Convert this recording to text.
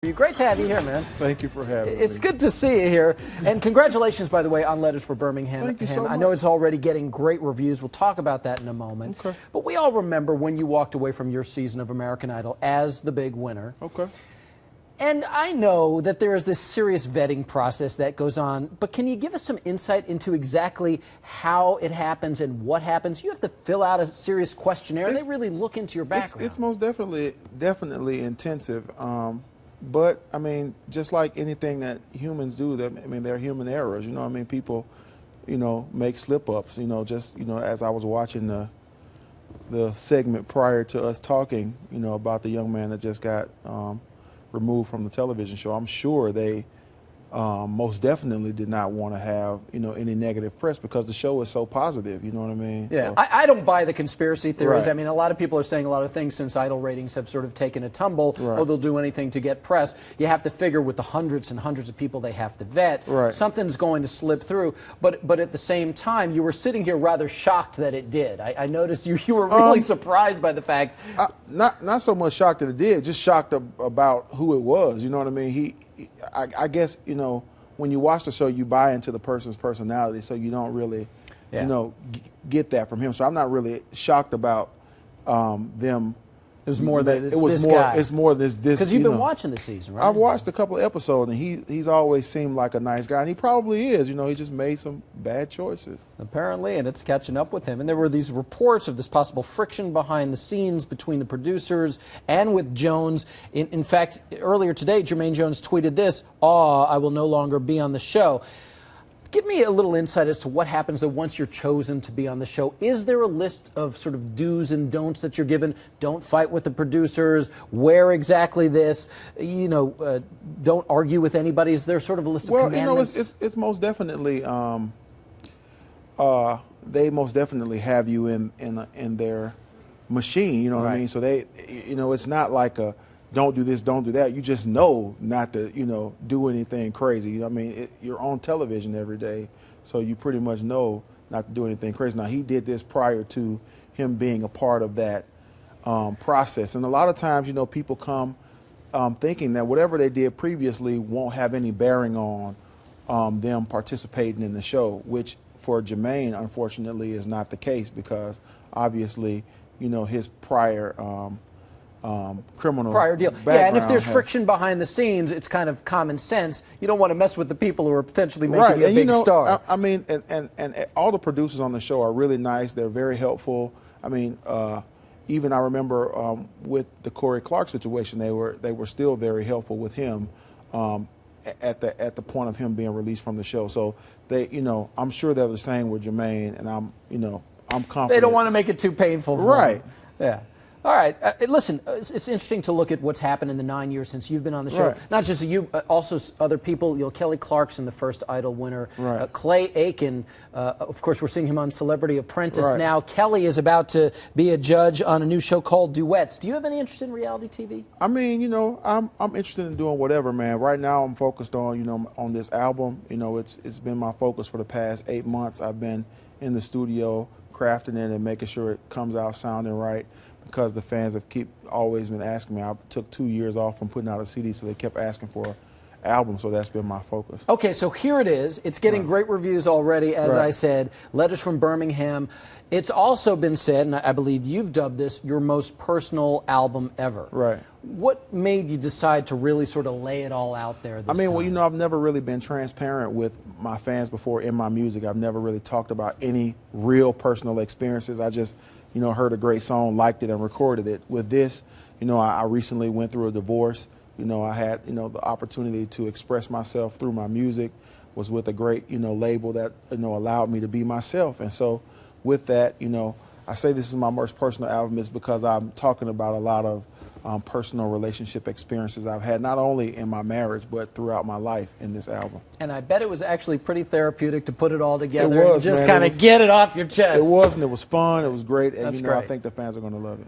Great to have you here, man. Thank you for having me. It's good to see you here. And congratulations, by the way, on Letters for Birmingham. Thank you so much. I know it's already getting great reviews. We'll talk about that in a moment. Okay. But we all remember when you walked away from your season of American Idol as the big winner. Okay. And I know that there is this serious vetting process that goes on, but can you give us some insight into exactly how it happens and what happens? You have to fill out a serious questionnaire. They really look into your background. It's most definitely intensive. But I mean, just like anything that humans do, there are human errors. You know, I mean, people, make slip-ups. As I was watching the segment prior to us talking, about the young man that just got removed from the television show, I'm sure they most definitely did not want to have any negative press because the show is so positive. You know what I mean? Yeah, so, I don't buy the conspiracy theories. Right. I mean, a lot of people are saying a lot of things since Idol ratings have sort of taken a tumble. Right. Oh, they'll do anything to get press. You have to figure with the hundreds and hundreds of people they have to vet, right, something's going to slip through. But at the same time, you were sitting here rather shocked that it did. I noticed you were really surprised by the fact. Not so much shocked that it did, just shocked about who it was. You know what I mean? I guess, when you watch the show, you buy into the person's personality, so you don't really, get that from him. So I'm not really shocked about them. It was more that it's more this. Because you've been watching the season, right? I've watched a couple of episodes, and he's always seemed like a nice guy, and he probably is. He just made some bad choices. Apparently, and it's catching up with him. And there were these reports of this possible friction behind the scenes between the producers and with Jones. In fact, earlier today, Jermaine Jones tweeted this: I will no longer be on the show." Give me a little insight as to what happens though once you're chosen to be on the show. Is there a list of sort of do's and don'ts that you're given? Don't fight with the producers. Wear exactly this. Don't argue with anybody. Is there sort of a list of commandments? It's most definitely. They most definitely have you in their machine. You know what I mean? So they, it's not like a don't do this, don't do that. You just know not to, do anything crazy. I mean, you're on television every day, so you pretty much know not to do anything crazy. Now, he did this prior to him being a part of that process. And a lot of times, people come thinking that whatever they did previously won't have any bearing on them participating in the show, which for Jermaine, unfortunately, is not the case because obviously, his prior criminal prior deal. background. Yeah, and if there's friction behind the scenes, it's kind of common sense. You don't want to mess with the people who are potentially making you a big star. I mean, and all the producers on the show are really nice. They're very helpful. I mean, even I remember with the Corey Clark situation, they were still very helpful with him at the point of him being released from the show. So they, I'm sure they're the same with Jermaine, and I'm confident. They don't want to make it too painful for right. him. Yeah. All right. Listen, it's interesting to look at what's happened in the 9 years since you've been on the show. Right. Not just you, also other people. Kelly Clarkson, the first Idol winner. Right. Clay Aiken, of course, we're seeing him on Celebrity Apprentice right. now. Kelly is about to be a judge on a new show called Duets. Do you have any interest in reality TV? I mean, I'm interested in doing whatever, man. Right now, I'm focused on, on this album. It's been my focus for the past 8 months. I've been in the studio crafting it and making sure it comes out sounding right. Because the fans have always been asking me. I took 2 years off from putting out a CD, so they kept asking for an album, so that's been my focus. Okay, so here it is. It's getting great reviews already, as I said. Letters from Birmingham. It's also been said, and I believe you've dubbed this, your most personal album ever. Right. What made you decide to really sort of lay it all out there this time? Well, I've never really been transparent with my fans before in my music. I've never really talked about any real personal experiences. I just, heard a great song, liked it, and recorded it. With this, I recently went through a divorce. I had, the opportunity to express myself through my music, was with a great, label that, allowed me to be myself. And so with that, I say this is my most personal album is because I'm talking about a lot of personal relationship experiences I've had, not only in my marriage, but throughout my life in this album. And I bet it was actually pretty therapeutic to put it all together and just kind of get it off your chest. It was, and it was fun. It was great. And, That's great. I think the fans are going to love it.